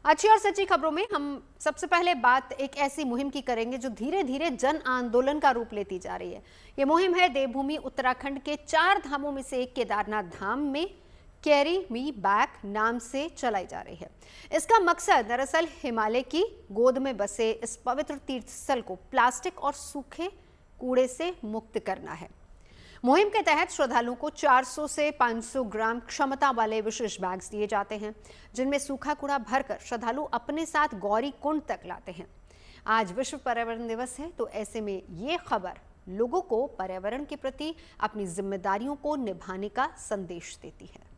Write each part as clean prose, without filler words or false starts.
अच्छी और सच्ची खबरों में हम सबसे पहले बात एक ऐसी मुहिम की करेंगे जो धीरे धीरे जन आंदोलन का रूप लेती जा रही है। ये मुहिम है देवभूमि उत्तराखंड के 4 धामों में से एक केदारनाथ धाम में कैरी मी बैक नाम से चलाई जा रही है। इसका मकसद दरअसल हिमालय की गोद में बसे इस पवित्र तीर्थ स्थल को प्लास्टिक और सूखे कूड़े से मुक्त करना है। मुहिम के तहत श्रद्धालुओं को 400 से 500 ग्राम क्षमता वाले विशेष बैग्स दिए जाते हैं, जिनमें सूखा कूड़ा भरकर श्रद्धालु अपने साथ गौरी कुंड तक लाते हैं। आज विश्व पर्यावरण दिवस है, तो ऐसे में ये खबर लोगों को पर्यावरण के प्रति अपनी जिम्मेदारियों को निभाने का संदेश देती है।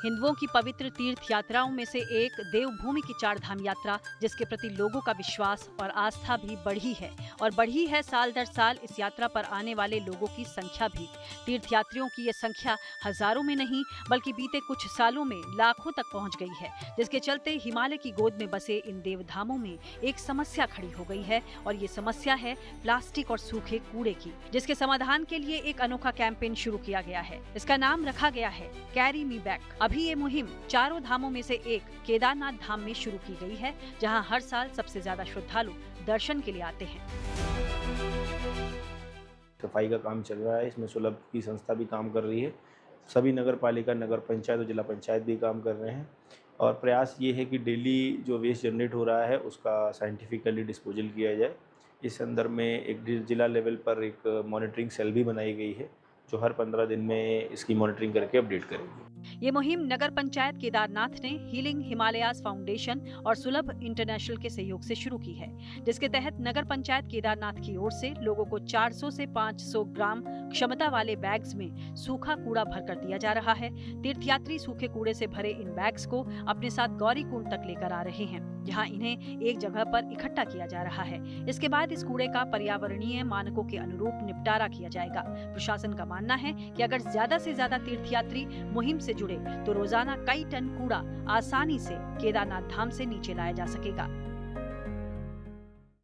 हिंदुओं की पवित्र तीर्थ यात्राओं में से एक देवभूमि की 4 धाम यात्रा, जिसके प्रति लोगों का विश्वास और आस्था भी बढ़ी है और बढ़ी है साल दर साल इस यात्रा पर आने वाले लोगों की संख्या भी। तीर्थयात्रियों की ये संख्या हजारों में नहीं बल्कि बीते कुछ सालों में लाखों तक पहुंच गई है, जिसके चलते हिमालय की गोद में बसे इन देवधामों में एक समस्या खड़ी हो गई है और ये समस्या है प्लास्टिक और सूखे कूड़े की, जिसके समाधान के लिए एक अनोखा कैंपेन शुरू किया गया है। इसका नाम रखा गया है कैरी मी बैक। अभी ये मुहिम 4 धामों में से एक केदारनाथ धाम में शुरू की गई है, जहां हर साल सबसे ज्यादा श्रद्धालु दर्शन के लिए आते हैं। सफाई का काम चल रहा है, इसमें सुलभ की संस्था भी काम कर रही है, सभी नगर पालिका, नगर पंचायत और जिला पंचायत भी काम कर रहे हैं और प्रयास ये है कि डेली जो वेस्ट जनरेट हो रहा है उसका साइंटिफिकली डिस्पोजल किया जाए। इस संदर्भ में एक जिला लेवल पर एक मॉनिटरिंग सेल भी बनाई गई है जो हर 15 दिन में इसकी मॉनिटरिंग करके अपडेट करेगी। ये मुहिम नगर पंचायत केदारनाथ ने हीलिंग हिमालयाज फाउंडेशन और सुलभ इंटरनेशनल के सहयोग से शुरू की है, जिसके तहत नगर पंचायत केदारनाथ की ओर से लोगों को 400 से 500 ग्राम क्षमता वाले बैग्स में सूखा कूड़ा भरकर दिया जा रहा है। तीर्थयात्री सूखे कूड़े से भरे इन बैग्स को अपने साथ गौरी कुंड तक लेकर आ रहे हैं, जहां इन्हें एक जगह पर इकट्ठा किया जा रहा है। इसके बाद इस कूड़े का पर्यावरणीय मानकों के अनुरूप निपटारा किया जाएगा। प्रशासन का मानना है कि अगर ज्यादा से ज्यादा तीर्थयात्री मुहिम से जुड़े तो रोजाना कई टन कूड़ा आसानी से केदारनाथ धाम से नीचे लाया जा सकेगा।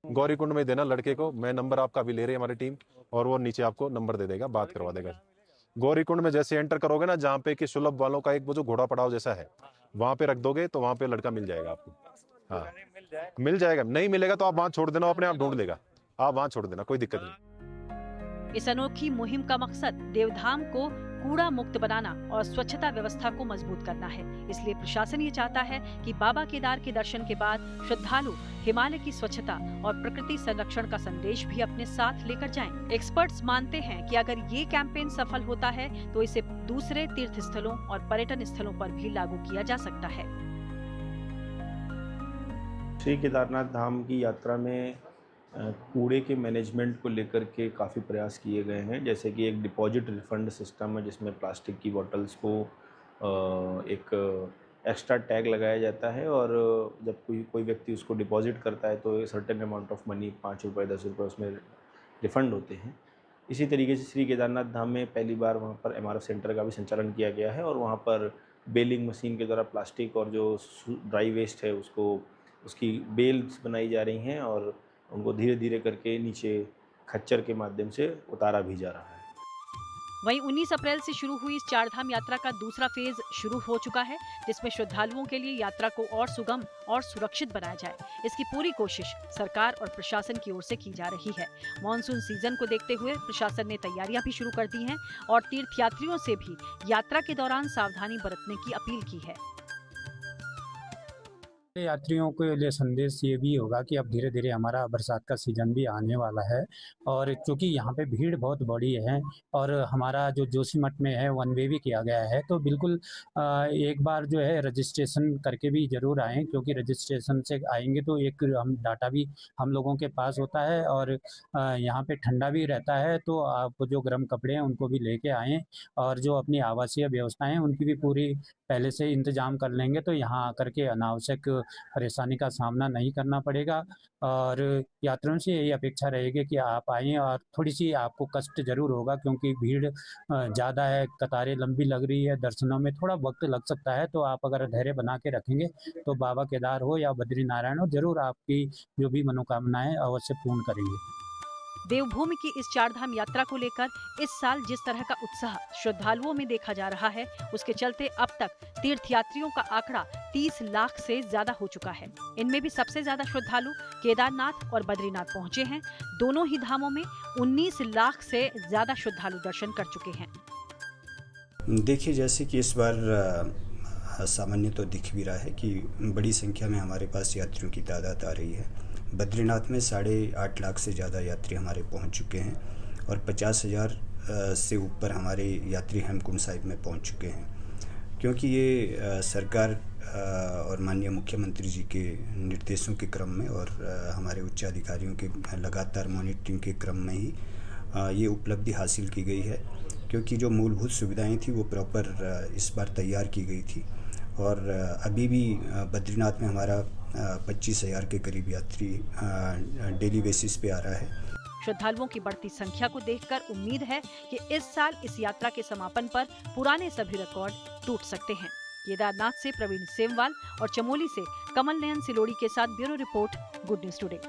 गौरी कुंड में देना लड़के को, मैं नंबर आपका भी ले रही है हमारी टीम और वो नीचे आपको नंबर दे देगा, बात करवा देगा। गौरी कुंड में जैसे एंटर करोगे ना, जहाँ पे कि सुलभ वालों का एक वो जो घोड़ा पड़ाव जैसा है, वहां पे रख दोगे तो वहां पे लड़का मिल जाएगा आपको। हाँ, मिल जाएगा। नहीं मिलेगा तो आप वहां छोड़ देना, अपने आप ढूंढ लेगा, आप वहां छोड़ देना, कोई दिक्कत नहीं। इस अनोखी मुहिम का मकसद देवधाम को कूड़ा मुक्त बनाना और स्वच्छता व्यवस्था को मजबूत करना है। इसलिए प्रशासन ये चाहता है कि बाबा केदार के दर्शन के बाद श्रद्धालु हिमालय की स्वच्छता और प्रकृति संरक्षण का संदेश भी अपने साथ लेकर जाएं। एक्सपर्ट्स मानते हैं कि अगर ये कैंपेन सफल होता है तो इसे दूसरे तीर्थ स्थलों और पर्यटन स्थलों पर भी लागू किया जा सकता है। श्री केदारनाथ धाम की यात्रा में कूड़े के मैनेजमेंट को लेकर के काफ़ी प्रयास किए गए हैं, जैसे कि एक डिपॉजिट रिफंड सिस्टम है जिसमें प्लास्टिक की बॉटल्स को एक एक्स्ट्रा टैग लगाया जाता है और जब कोई व्यक्ति उसको डिपॉजिट करता है तो सर्टेन अमाउंट ऑफ मनी, 5 रुपये 10 रुपये उसमें रिफ़ंड होते हैं। इसी तरीके से श्री केदारनाथ धाम में पहली बार वहाँ पर MRF सेंटर का भी संचालन किया गया है और वहाँ पर बेलिंग मशीन के द्वारा प्लास्टिक और जो ड्राई वेस्ट है उसकी बेल्स बनाई जा रही हैं और उनको धीरे धीरे करके नीचे खच्चर के माध्यम से उतारा भी जा रहा है। वहीं 19 अप्रैल से शुरू हुई इस 4 धाम यात्रा का दूसरा फेज शुरू हो चुका है, जिसमें श्रद्धालुओं के लिए यात्रा को और सुगम और सुरक्षित बनाया जाए। इसकी पूरी कोशिश सरकार और प्रशासन की ओर से की जा रही है। मॉनसून सीजन को देखते हुए प्रशासन ने तैयारियां भी शुरू कर दी हैं और तीर्थयात्रियों से भी यात्रा के दौरान सावधानी बरतने की अपील की है। यात्रियों के लिए संदेश ये भी होगा कि अब धीरे धीरे हमारा बरसात का सीजन भी आने वाला है और क्योंकि यहाँ पे भीड़ बहुत बड़ी है और हमारा जो जोशीमठ में है वन वे भी किया गया है, तो बिल्कुल एक बार जो है रजिस्ट्रेशन करके भी ज़रूर आएँ, क्योंकि रजिस्ट्रेशन से आएंगे तो एक हम डाटा भी हम लोगों के पास होता है और यहाँ पे ठंडा भी रहता है, तो आप जो गर्म कपड़े हैं उनको भी लेके आएँ और जो अपनी आवासीय व्यवस्थाएँ हैं उनकी भी पूरी पहले से इंतजाम कर लेंगे, तो यहाँ आकर के अनावश्यक परेशानी का सामना नहीं करना पड़ेगा। और यात्रियों से यही अपेक्षा रहेगी कि आप आएँ, और थोड़ी-सी आपको कष्ट ज़रूर होगा क्योंकि भीड़ ज़्यादा है, कतारें लंबी लग रही है, दर्शनों में थोड़ा वक़्त लग सकता है। तो आप अगर धैर्य बना के रखेंगे, तो बाबा केदार हो या बद्रीनारायण हो, ज़रूर आपकी जो भी मनोकामनाएँ अवश्य पूर्ण करेंगे। देवभूमि की इस चारधाम यात्रा को लेकर इस साल जिस तरह का उत्साह श्रद्धालुओं में देखा जा रहा है, उसके चलते अब तक तीर्थयात्रियों का आंकड़ा 30 लाख से ज्यादा हो चुका है। इनमें भी सबसे ज्यादा श्रद्धालु केदारनाथ और बद्रीनाथ पहुंचे हैं। दोनों ही धामों में 19 लाख से ज्यादा श्रद्धालु दर्शन कर चुके हैं। देखिए, जैसे कि इस बार सामान्य तो दिख भी रहा है कि बड़ी संख्या में हमारे पास यात्रियों की तादाद आ रही है। बद्रीनाथ में 8.5 लाख से ज़्यादा यात्री हमारे पहुंच चुके हैं और 50,000 से ऊपर हमारे यात्री हेमकुंड साहिब में पहुंच चुके हैं। क्योंकि ये सरकार और माननीय मुख्यमंत्री जी के निर्देशों के क्रम में और हमारे उच्च अधिकारियों के लगातार मॉनिटरिंग के क्रम में ही ये उपलब्धि हासिल की गई है। क्योंकि जो मूलभूत सुविधाएं थी वो प्रॉपर इस बार तैयार की गई थी और अभी भी बद्रीनाथ में हमारा 25,000 के करीब यात्री डेली बेसिस पे आ रहा है। श्रद्धालुओं की बढ़ती संख्या को देखकर उम्मीद है कि इस साल इस यात्रा के समापन पर पुराने सभी रिकॉर्ड टूट सकते हैं। केदारनाथ से प्रवीण सेमवाल और चमोली से कमल नयन सिलोड़ी के साथ bureau report, good news today.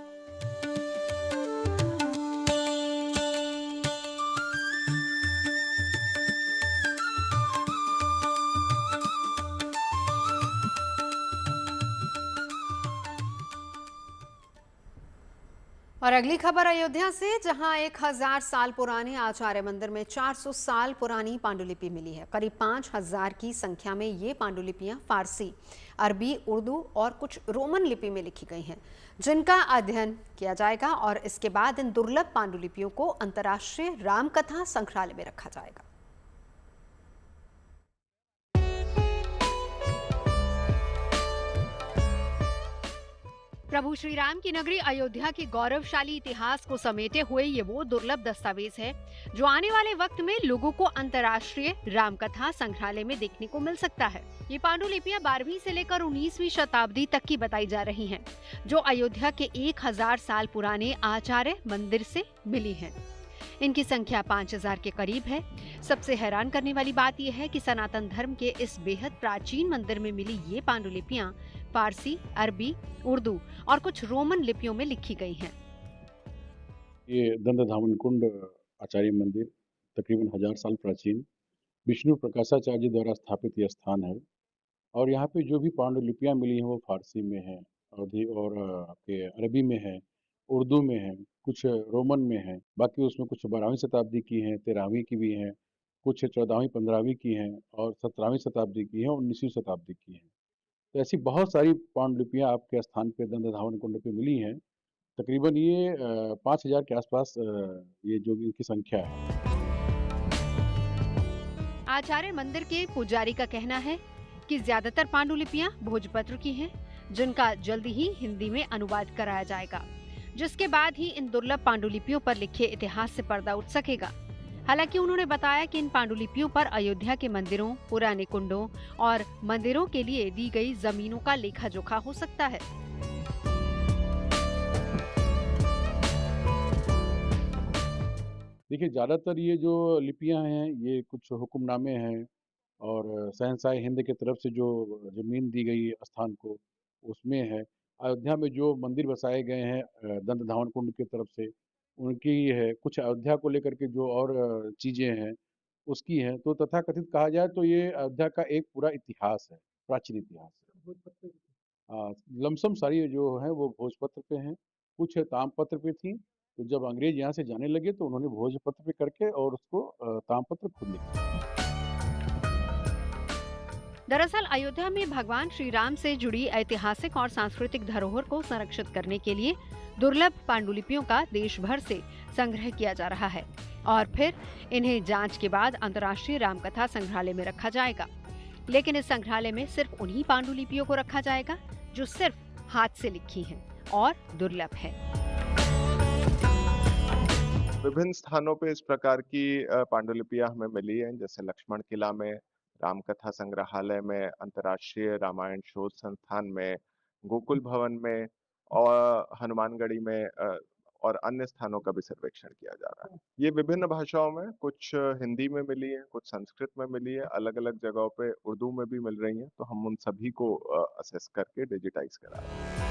और अगली खबर अयोध्या से, जहां 1000 साल पुराने आचार्य मंदिर में 400 साल पुरानी पांडुलिपि मिली है। करीब 5000 की संख्या में ये पांडुलिपियां फारसी, अरबी, उर्दू और कुछ रोमन लिपि में लिखी गई हैं, जिनका अध्ययन किया जाएगा और इसके बाद इन दुर्लभ पांडुलिपियों को अंतर्राष्ट्रीय रामकथा संग्रहालय में रखा जाएगा। प्रभु श्री राम की नगरी अयोध्या के गौरवशाली इतिहास को समेटे हुए ये वो दुर्लभ दस्तावेज है जो आने वाले वक्त में लोगों को अंतर्राष्ट्रीय रामकथा संग्रहालय में देखने को मिल सकता है। ये पांडुलिपियां 12वीं से लेकर 19वीं शताब्दी तक की बताई जा रही हैं, जो अयोध्या के 1000 साल पुराने आचार्य मंदिर से मिली हैं। इनकी संख्या 5000 के करीब है। सबसे हैरान करने वाली बात यह है कि सनातन धर्म के इस बेहद प्राचीन मंदिर में मिली ये पांडुलिपियां फारसी, अरबी, उर्दू और कुछ रोमन लिपियों में लिखी गई हैं। ये दंडधावन कुंड आचार्य मंदिर तकरीबन 1000 साल प्राचीन विष्णु प्रकाशाचार्य द्वारा स्थापित यह स्थान है और यहाँ पे जो भी पांडुलिपियाँ मिली हैं वो फारसी में है और आपके अरबी में है, उर्दू में है, कुछ रोमन में है। बाकी उसमें कुछ 12वीं शताब्दी की हैं, 13वीं की भी हैं, कुछ 14वीं 15वीं की हैं और 17वीं शताब्दी की हैं और 19वीं शताब्दी की हैं। तो ऐसी बहुत सारी पांडुलिपियाँ आपके स्थान पे दंडधावन कुंड पे मिली हैं। तकरीबन ये 5000 के आसपास ये जो इनकी संख्या है। आचार्य मंदिर के पुजारी का कहना है कि ज्यादातर पांडुलिपियां भोजपत्र की हैं, जिनका जल्द ही हिंदी में अनुवाद कराया जाएगा, जिसके बाद ही इन दुर्लभ पांडुलिपियों पर लिखे इतिहास से पर्दा उठ सकेगा। हालांकि उन्होंने बताया कि इन पांडुलिपियों पर अयोध्या के मंदिरों, पुराने कुंडों और मंदिरों के लिए दी गई जमीनों का लेखा जोखा हो सकता है। देखिए, ज़्यादातर ये जो लिपियाँ हैं ये कुछ हुक्मनामे हैं और शहंशाह हिंद की तरफ से जो ज़मीन दी गई है स्थान को उसमें है। अयोध्या में जो मंदिर बसाए गए हैं दंडधावन कुंड की तरफ से उनकी है। कुछ अयोध्या को लेकर के जो और चीज़ें हैं उसकी हैं। तो तथाकथित कहा जाए तो ये अयोध्या का एक पूरा इतिहास है, प्राचीन इतिहास है। लमसम सारी जो है वो भोजपत्र पे हैं, कुछ ताम्रपत्र पे थी। तो जब अंग्रेज यहाँ से जाने लगे तो उन्होंने भोजपत्र पे करके और उसको ताम्रपत्र खुद लिखा। दरअसल अयोध्या में भगवान श्री राम से जुड़ी ऐतिहासिक और सांस्कृतिक धरोहर को संरक्षित करने के लिए दुर्लभ पांडुलिपियों का देश भर से संग्रह किया जा रहा है और फिर इन्हें जांच के बाद अंतर्राष्ट्रीय रामकथा संग्रहालय में रखा जाएगा। लेकिन इस संग्रहालय में सिर्फ उन्हीं पांडुलिपियों को रखा जाएगा जो सिर्फ हाथ से लिखी हैं और दुर्लभ है। विभिन्न स्थानों पे इस प्रकार की पांडुलिपियां हमें मिली हैं, जैसे लक्ष्मण किला में, रामकथा संग्रहालय में, अंतर्राष्ट्रीय रामायण शोध संस्थान में, गोकुल भवन में और हनुमानगढ़ी में और अन्य स्थानों का भी सर्वेक्षण किया जा रहा है। ये विभिन्न भाषाओं में, कुछ हिंदी में मिली है, कुछ संस्कृत में मिली है, अलग अलग जगहों पे उर्दू में भी मिल रही हैं, तो हम उन सभी को असेस करके डिजिटाइज करा रहे हैं।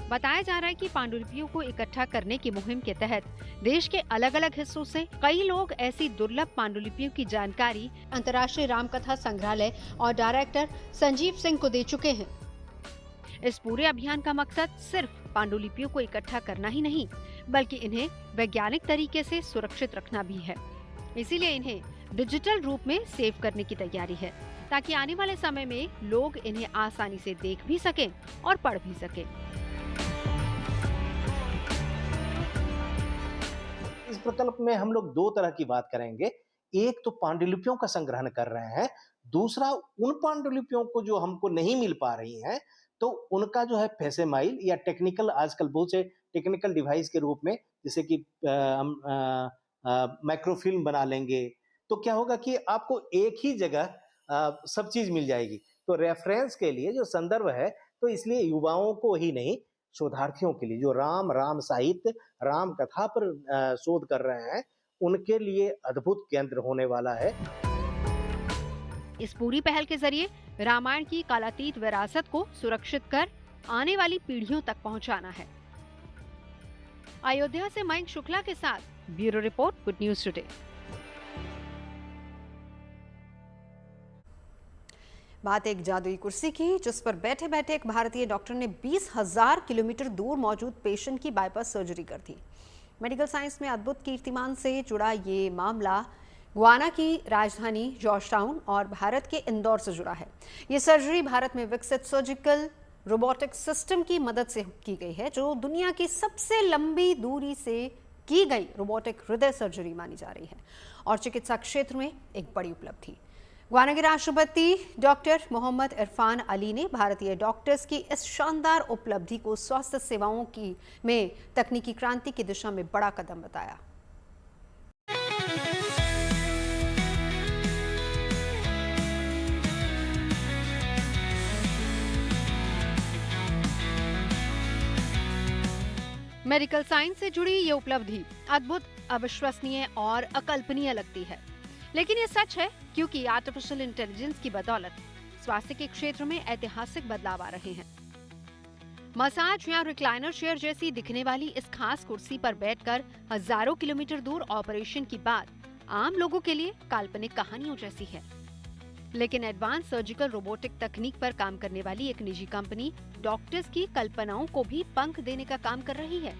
बताया जा रहा है कि पांडुलिपियों को इकट्ठा करने की मुहिम के तहत देश के अलग अलग हिस्सों से कई लोग ऐसी दुर्लभ पांडुलिपियों की जानकारी अंतर्राष्ट्रीय रामकथा संग्रहालय और डायरेक्टर संजीव सिंह को दे चुके हैं। इस पूरे अभियान का मकसद सिर्फ पांडुलिपियों को इकट्ठा करना ही नहीं, बल्कि इन्हें वैज्ञानिक तरीके से सुरक्षित रखना भी है। इसीलिए इन्हें डिजिटल रूप में सेव करने की तैयारी है, ताकि आने वाले समय में लोग इन्हें आसानी से देख भी सकें और पढ़ भी सकें। इस प्रकल्प में हम लोग दो तरह की बात करेंगे। एक तो पांडुलिपियों का संग्रहण कर रहे हैं, दूसरा उन पांडुलिपियों को जो हमको नहीं मिल पा रही हैं, तो उनका जो है फैसेमाइल या टेक्निकल, आजकल बहुत से टेक्निकल डिवाइस के रूप में, जैसे कि हम माइक्रोफिल्म बना लेंगे, तो क्या होगा कि आपको एक ही जगह सब चीज मिल जाएगी। तो रेफरेंस के लिए जो संदर्भ है, तो इसलिए युवाओं को ही नहीं, शोधार्थियों के लिए जो राम साहित्य, राम कथा पर शोध कर रहे हैं, उनके लिए अद्भुत केंद्र होने वाला है। इस पूरी पहल के जरिए रामायण की कालातीत विरासत को सुरक्षित कर आने वाली पीढ़ियों तक पहुंचाना है। अयोध्या से मयंक शुक्ला के साथ bureau report, good news today. बात एक जादुई कुर्सी की, जिस पर बैठे बैठे एक भारतीय डॉक्टर ने 20,000 किलोमीटर दूर मौजूद पेशेंट की बाईपास सर्जरी कर दी। मेडिकल साइंस में अद्भुत कीर्तिमान से जुड़ा ये मामला गुयाना की राजधानी जॉर्जटाउन और भारत के इंदौर से जुड़ा है। ये सर्जरी भारत में विकसित सर्जिकल रोबोटिक सिस्टम की मदद से की गई है, जो दुनिया की सबसे लंबी दूरी से की गई रोबोटिक हृदय सर्जरी मानी जा रही है और चिकित्सा क्षेत्र में एक बड़ी उपलब्धि। गुयाना के राष्ट्रपति डॉक्टर मोहम्मद इरफान अली ने भारतीय डॉक्टर्स की इस शानदार उपलब्धि को स्वास्थ्य सेवाओं की में तकनीकी क्रांति की दिशा में बड़ा कदम बताया। मेडिकल साइंस से जुड़ी ये उपलब्धि अद्भुत, अविश्वसनीय और अकल्पनीय लगती है, लेकिन ये सच है क्योंकि आर्टिफिशियल इंटेलिजेंस की बदौलत स्वास्थ्य के क्षेत्र में ऐतिहासिक बदलाव आ रहे हैं। मसाज या रिक्लाइनर चेयर जैसी दिखने वाली इस खास कुर्सी पर बैठकर हजारों किलोमीटर दूर ऑपरेशन की बात आम लोगों के लिए काल्पनिक कहानियों जैसी है, लेकिन एडवांस सर्जिकल रोबोटिक तकनीक पर काम करने वाली एक निजी कंपनी डॉक्टर्स की कल्पनाओं को भी पंख देने का काम कर रही है।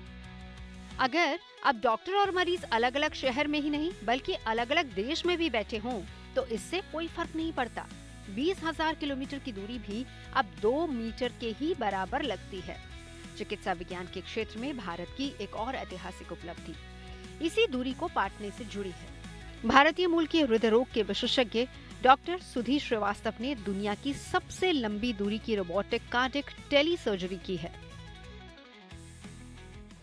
अगर अब डॉक्टर और मरीज अलग अलग शहर में ही नहीं बल्कि अलग अलग देश में भी बैठे हों, तो इससे कोई फर्क नहीं पड़ता। 20,000 किलोमीटर की दूरी भी अब 2 मीटर के ही बराबर लगती है। चिकित्सा विज्ञान के क्षेत्र में भारत की एक और ऐतिहासिक उपलब्धि इसी दूरी को पाटने से जुड़ी है। भारतीय मूल के हृदय रोग के विशेषज्ञ डॉक्टर सुधीर श्रीवास्तव ने दुनिया की सबसे लंबी दूरी की रोबोटिक कार्डियक टेली सर्जरी की है।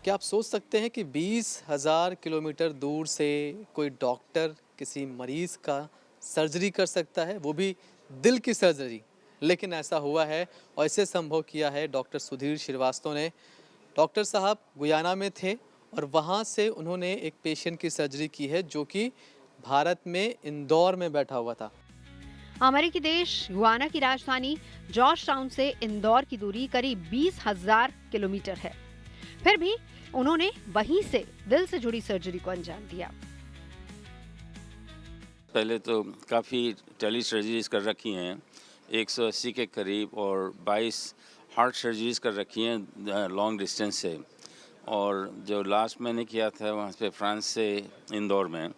क्या आप सोच सकते हैं कि 20,000 किलोमीटर दूर से कोई डॉक्टर किसी मरीज का सर्जरी कर सकता है, वो भी दिल की सर्जरी? लेकिन ऐसा हुआ है और इसे संभव किया है डॉक्टर सुधीर श्रीवास्तव ने। डॉक्टर साहब गुयाना में थे और वहाँ से उन्होंने एक पेशेंट की सर्जरी की है जो कि भारत में इंदौर में बैठा हुआ था। अमेरिकी देश गुयाना की राजधानी जॉर्जटाउन से इंदौर की दूरी करीब 20,000 किलोमीटर है। फिर भी उन्होंने वहीं से दिल से जुड़ी सर्जरी को अंजाम दिया। पहले तो काफ़ी टेली सर्जरीज कर रखी हैं, 180 के करीब, और 22 हार्ट सर्जरीज कर रखी हैं लॉन्ग डिस्टेंस से। और जो लास्ट मैंने किया था वहाँ पे फ्रांस से इंदौर में,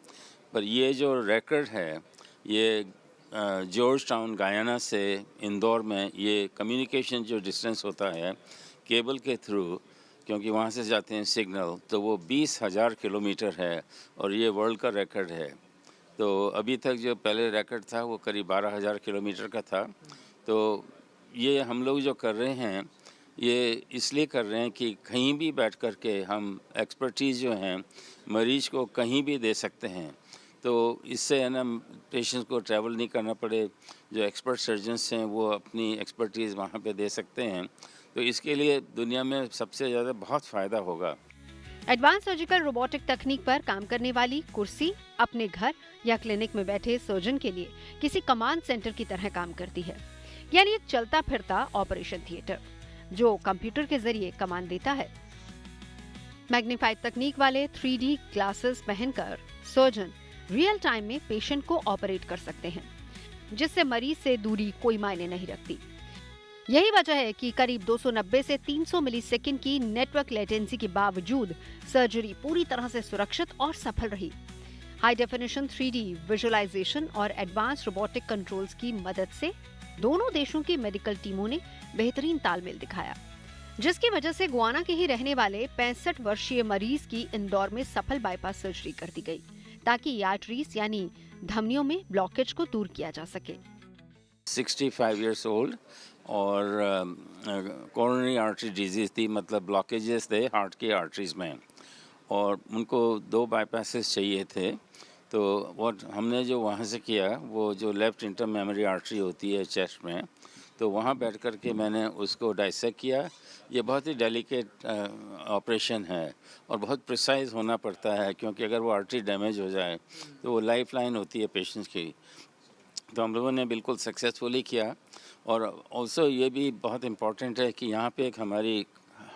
पर ये जो रिकॉर्ड है ये जॉर्ज टाउन गयाना से इंदौर में, ये कम्युनिकेशन जो डिस्टेंस होता है केबल के थ्रू, क्योंकि वहाँ से जाते हैं सिग्नल, तो वो 20,000 किलोमीटर है और ये वर्ल्ड का रिकॉर्ड है। तो अभी तक जो पहले रिकॉर्ड था वो करीब 12,000 किलोमीटर का था। तो ये हम लोग जो कर रहे हैं ये इसलिए कर रहे हैं कि कहीं भी बैठ कर के हम एक्सपर्टीज़ जो हैं मरीज को कहीं भी दे सकते हैं। तो इससे है ना पेशेंट्स को ट्रैवल नहीं करना पड़े, जो एक्सपर्ट सर्जन्स हैं वो अपनी एक्सपर्टीज़ वहाँ पे दे सकते हैं। तो इसके लिए दुनिया में सबसे ज़्यादा बहुत फ़ायदा होगा। एडवांस सर्जिकल रोबोटिक तकनीक पर काम करने वाली कुर्सी अपने घर या क्लिनिक में बैठे सर्जन के लिए किसी कमांड सेंटर की तरह काम करती है, यानी एक चलता फिरता ऑपरेशन थिएटर जो कंप्यूटर के जरिए कमांड देता है। मैग्नीफाइड तकनीक वाले 3D ग्लासेस पहनकर सर्जन रियल टाइम में पेशेंट को ऑपरेट कर सकते हैं, जिससे मरीज से दूरी कोई मायने नहीं रखती। यही वजह है कि करीब 290 से 300 मिलीसेकंड की नेटवर्क लेटेंसी के बावजूद सर्जरी पूरी तरह से सुरक्षित और सफल रही। हाई डेफिनेशन 3D विजुअलाइजेशन और एडवांस रोबोटिक कंट्रोल्स की मदद से दोनों देशों की मेडिकल टीमों ने बेहतरीन तालमेल दिखाया, जिसकी वजह से गुआना के ही रहने वाले 65 वर्षीय मरीज की इंदौर में सफल बाईपास सर्जरी कर दी गई, ताकि आर्टरीज यानी धमनियों में ब्लॉकेज को दूर किया जा सके। 65 इयर्स ओल्ड और कोरोनरी आर्टरी डिजीज़ थी, मतलब ब्लॉकेजेस थे हार्ट की आर्टरीज में, और उनको 2 बाईपासेस चाहिए थे। तो वो हमने जो वहाँ से किया, वो जो लेफ़्ट इंटर मेमोरी आर्टरी होती है चेस्ट में, तो वहाँ बैठ कर के मैंने उसको डाइसेक्ट किया। ये बहुत ही डेलिकेट ऑपरेशन है और बहुत प्रिसाइज होना पड़ता है, क्योंकि अगर वो आर्टरी डैमेज हो जाए तो वो लाइफ लाइन होती है पेशेंट्स की। तो हम लोगों ने बिल्कुल सक्सेसफुली किया। और ऑल्सो ये भी बहुत इम्पॉर्टेंट है कि यहाँ पे एक हमारी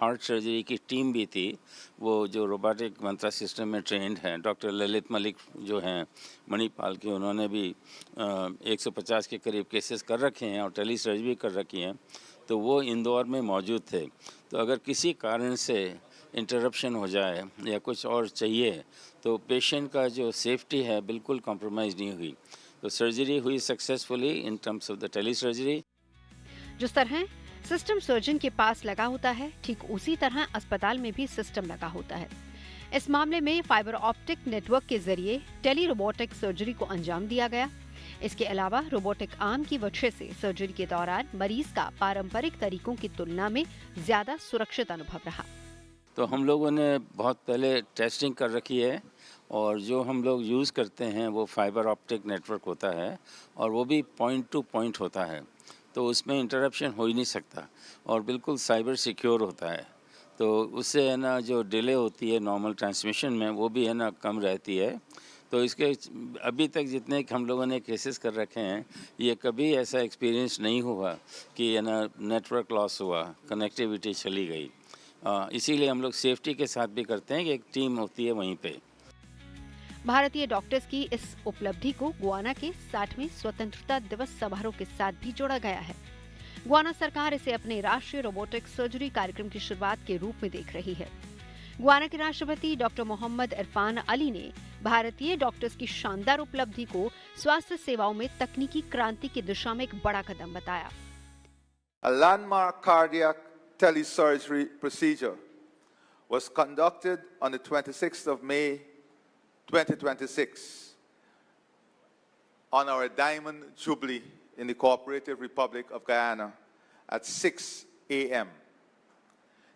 हार्ट सर्जरी की टीम भी थी, वो जो रोबोटिक मंत्रा सिस्टम में ट्रेंड हैं। डॉक्टर ललित मलिक जो हैं मणिपाल के, उन्होंने भी 150 के करीब केसेस कर रखे हैं और टेली सर्जरी भी कर रखी हैं, तो वो इंदौर में मौजूद थे। तो अगर किसी कारण से इंटरप्शन हो जाए या कुछ और चाहिए, तो पेशेंट का जो सेफ्टी है बिल्कुल कॉम्प्रोमाइज़ नहीं हुई। तो सर्जरी हुई successfully in terms of the telesurgery. जिस तरह सिस्टम सर्जन के पास लगा होता है, ठीक उसी तरह अस्पताल में भी सिस्टम लगा होता है। इस मामले में फाइबर ऑप्टिक नेटवर्क के जरिए टेली रोबोटिक सर्जरी को अंजाम दिया गया। इसके अलावा रोबोटिक आर्म की वजह से सर्जरी के दौरान मरीज का पारंपरिक तरीकों की तुलना में ज्यादा सुरक्षित अनुभव रहा। तो हम लोगों ने बहुत पहले टेस्टिंग कर रखी है, और जो हम लोग यूज़ करते हैं वो फाइबर ऑप्टिक नेटवर्क होता है, और वो भी पॉइंट टू पॉइंट होता है, तो उसमें इंटरप्शन हो ही नहीं सकता और बिल्कुल साइबर सिक्योर होता है। तो उससे है ना जो डिले होती है नॉर्मल ट्रांसमिशन में, वो भी है ना कम रहती है। तो इसके अभी तक जितने हम लोगों ने केसेस कर रखे हैं, ये कभी ऐसा एक्सपीरियंस नहीं हुआ कि है ना नेटवर्क लॉस हुआ, कनेक्टिविटी चली गई। इसीलिए हम लोग सेफ्टी के साथ भी करते हैं कि एक टीम होती है वहीं पे। भारतीय डॉक्टर्स की इस उपलब्धि को गुआना के 60वें स्वतंत्रता दिवस समारोह के साथ भी जोड़ा गया है। गुआना सरकार इसे अपने राष्ट्रीय रोबोटिक सर्जरी कार्यक्रम की शुरुआत के रूप में देख रही है। गुआना के राष्ट्रपति डॉक्टर मोहम्मद इरफान अली ने भारतीय डॉक्टर्स की शानदार उपलब्धि को स्वास्थ्य सेवाओं में तकनीकी क्रांति की दिशा में एक बड़ा कदम बताया। A landmark cardiac telesurgery procedure was conducted on the 26th of May 2026 on our Diamond Jubilee in the Cooperative Republic of Guyana at 6 a.m.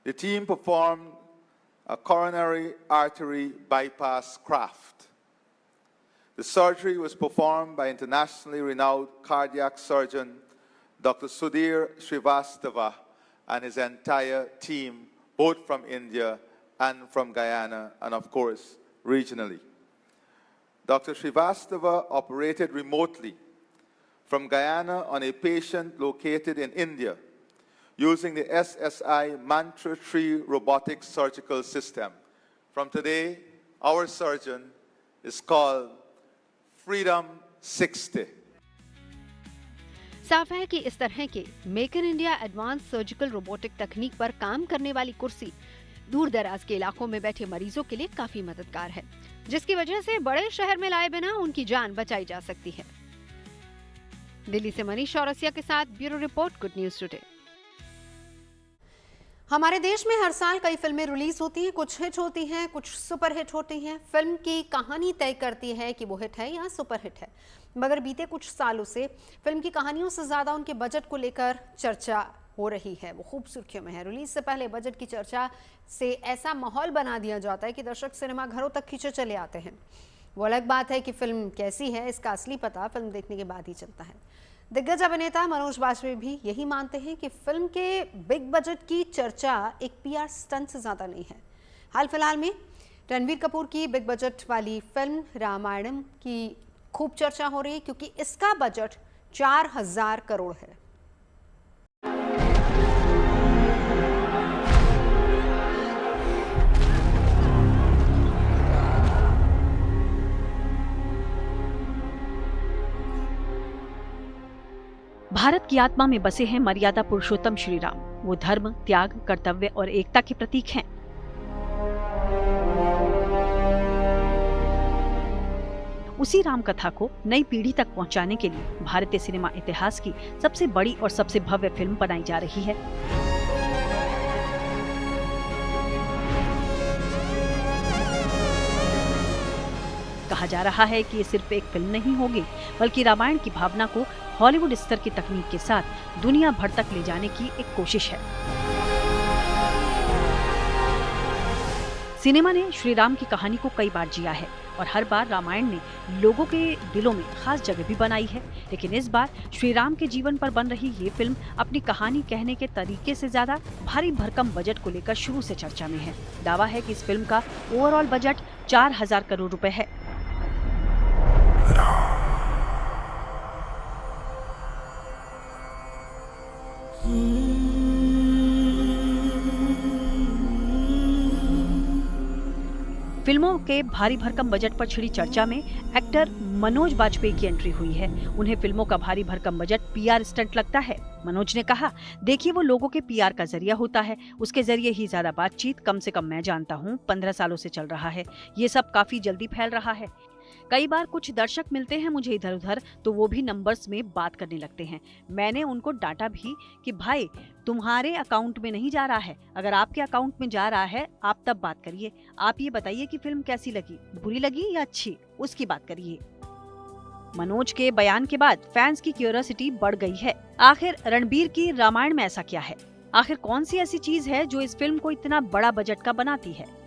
The team performed a coronary artery bypass graft. The surgery was performed by internationally renowned cardiac surgeon Dr. Sudhir Srivastava and his entire team, both from India and from Guyana, and of course, regionally. Dr. Srivastava operated remotely from Guyana on a patient located in India using the SSI Mantra 3 robotic surgical system. From today, our surgeon is called Freedom 60. साफ है कि इस तरह के make in India advance surgical robotic तकनीक पर काम करने वाली कुर्सी दूर दराज के इलाकों में बैठे मरीजों के लिए काफी मददगार है, जिसकी वजह से बड़े शहर में लाए बिना उनकी जान बचाई जा सकती है। दिल्ली से मनीष चौरसिया के साथ bureau report, good news today. हमारे देश में हर साल कई फिल्में रिलीज होती हैं, कुछ हिट होती हैं, कुछ सुपर हिट होती हैं। फिल्म की कहानी तय करती है कि वो हिट है या सुपर हिट है। मगर बीते कुछ सालों से फिल्म की कहानियों से ज्यादा उनके बजट को लेकर चर्चा हो रही है। वो खूब सुर्खियों में है। रिलीज से पहले बजट की चर्चा से ऐसा माहौल बना दिया जाता है कि दर्शक सिनेमा घरों तक खींचे चले आते हैं। वो अलग बात है कि फिल्म कैसी है, इसका असली पता फिल्म देखने के बाद ही चलता है। दिग्गज अभिनेता मनोज बाजपेयी भी यही मानते हैं कि फिल्म के बिग बजट की चर्चा एक पीआर स्टंट से ज़्यादा नहीं है। हाल फिलहाल में रणबीर कपूर की बिग बजट वाली फिल्म रामायणम की खूब चर्चा हो रही है क्योंकि इसका बजट 4000 करोड़ है। भारत की आत्मा में बसे हैं मर्यादा पुरुषोत्तम श्री राम। वो धर्म, त्याग, कर्तव्य और एकता के प्रतीक हैं। उसी राम कथा को नई पीढ़ी तक पहुंचाने के लिए भारतीय सिनेमा इतिहास की सबसे बड़ी और सबसे भव्य फिल्म बनाई जा रही है। कहा जा रहा है कि ये सिर्फ एक फिल्म नहीं होगी, बल्कि रामायण की भावना को हॉलीवुड स्तर की तकनीक के साथ दुनिया भर तक ले जाने की एक कोशिश है। सिनेमा ने श्री राम की कहानी को कई बार जिया है और हर बार रामायण ने लोगों के दिलों में खास जगह भी बनाई है। लेकिन इस बार श्री राम के जीवन पर बन रही ये फिल्म अपनी कहानी कहने के तरीके से ज्यादा भारी भरकम बजट को लेकर शुरू से चर्चा में है। दावा है कि इस फिल्म का ओवरऑल बजट 4000 करोड़ रुपए है। फिल्मों के भारी भरकम बजट पर छिड़ी चर्चा में एक्टर मनोज बाजपेयी की एंट्री हुई है। उन्हें फिल्मों का भारी भरकम बजट पीआर स्टंट लगता है। मनोज ने कहा, देखिए वो लोगों के पीआर का जरिया होता है, उसके जरिए ही ज्यादा बातचीत कम से कम मैं जानता हूँ 15 सालों से चल रहा है। ये सब काफी जल्दी फैल रहा है। कई बार कुछ दर्शक मिलते हैं मुझे इधर उधर तो वो भी नंबर्स में बात करने लगते हैं। मैंने उनको डांटा भी कि भाई तुम्हारे अकाउंट में नहीं जा रहा है, अगर आपके अकाउंट में जा रहा है आप तब बात करिए। आप ये बताइए कि फिल्म कैसी लगी, बुरी लगी या अच्छी, उसकी बात करिए। मनोज के बयान के बाद फैंस की क्यूरियोसिटी बढ़ गई है। आखिर रणबीर की रामायण में ऐसा क्या है? आखिर कौन सी ऐसी चीज है जो इस फिल्म को इतना बड़ा बजट का बनाती है?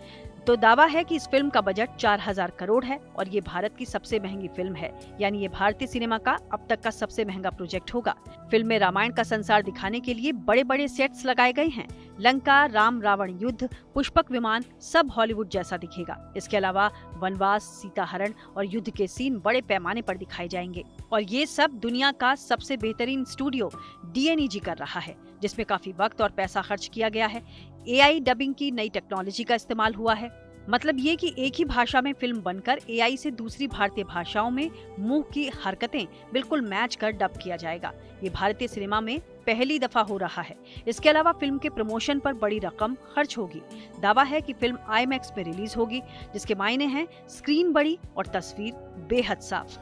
तो दावा है कि इस फिल्म का बजट 4000 करोड़ है और ये भारत की सबसे महंगी फिल्म है, यानी ये भारतीय सिनेमा का अब तक का सबसे महंगा प्रोजेक्ट होगा। फिल्म में रामायण का संसार दिखाने के लिए बड़े बड़े सेट्स लगाए गए हैं। लंका, राम रावण युद्ध, पुष्पक विमान सब हॉलीवुड जैसा दिखेगा। इसके अलावा वनवास, सीता हरण और युद्ध के सीन बड़े पैमाने पर दिखाए जाएंगे और ये सब दुनिया का सबसे बेहतरीन स्टूडियो DNEG कर रहा है, जिसमें काफी वक्त और पैसा खर्च किया गया है। AI डबिंग की नई टेक्नोलॉजी का इस्तेमाल हुआ है। मतलब ये कि एक ही भाषा में फिल्म बनकर AI से दूसरी भारतीय भाषाओं में मुंह की हरकतें बिल्कुल मैच कर डब किया जाएगा। ये भारतीय सिनेमा में पहली दफा हो रहा है। इसके अलावा फिल्म के प्रमोशन पर बड़ी रकम खर्च होगी। दावा है कि फिल्म IMAX में रिलीज होगी, जिसके मायने हैं स्क्रीन बड़ी और तस्वीर बेहद साफ।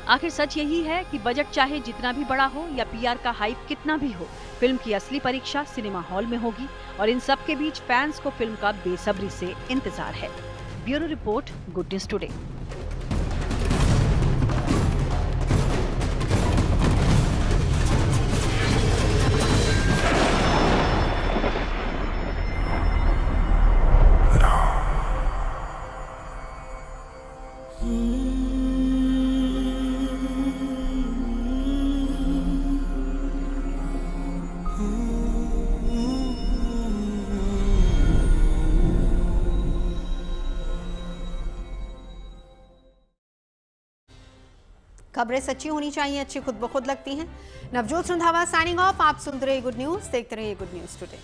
आखिर सच यही है कि बजट चाहे जितना भी बड़ा हो या PR का हाइप कितना भी हो, फिल्म की असली परीक्षा सिनेमा हॉल में होगी और इन सब के बीच फैंस को फिल्म का बेसब्री से इंतजार है। Bureau report, good news today. खबरें सच्ची होनी चाहिए, अच्छी खुद ब खुद लगती हैं। Navjot Randhawa signing off. आप सुन रहे गुड न्यूज, देखते रहिए गुड न्यूज टुडे।